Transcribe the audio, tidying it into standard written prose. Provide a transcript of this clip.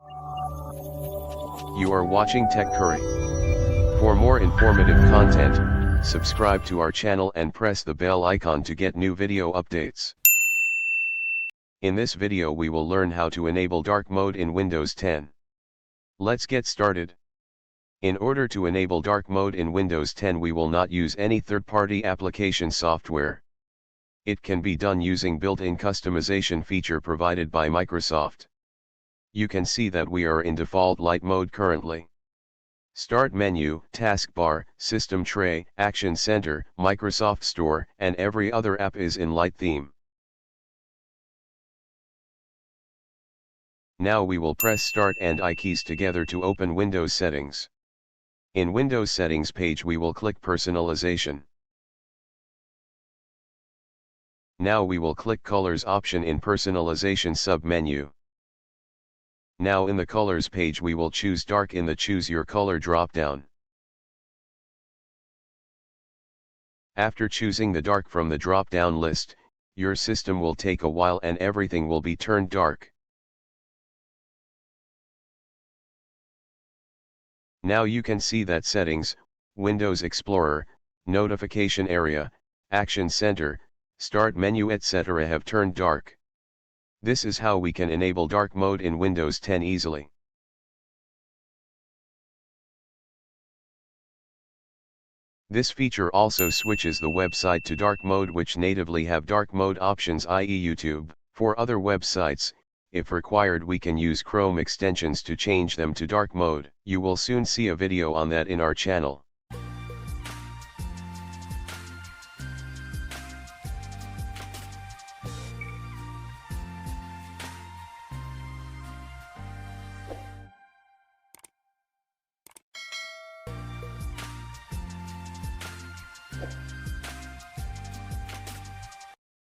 You are watching Tech Curry. For more informative content, subscribe to our channel and press the bell icon to get new video updates. In this video we will learn how to enable dark mode in Windows 10. Let's get started. In order to enable dark mode in Windows 10 we will not use any third-party application software. It can be done using built-in customization feature provided by Microsoft. You can see that we are in default light mode currently. Start menu, taskbar, system tray, action center, Microsoft Store, and every other app is in light theme. Now we will press Start and I keys together to open Windows settings. In Windows settings page we will click Personalization. Now we will click Colors option in Personalization sub-menu. Now in the Colors page we will choose Dark in the Choose Your Color drop-down. After choosing the dark from the drop-down list, your system will take a while and everything will be turned dark. Now you can see that Settings, Windows Explorer, Notification Area, Action Center, Start menu etc. have turned dark. This is how we can enable dark mode in Windows 10 easily. This feature also switches the website to dark mode which natively have dark mode options, i.e. YouTube. For other websites, if required we can use Chrome extensions to change them to dark mode. You will soon see a video on that in our channel.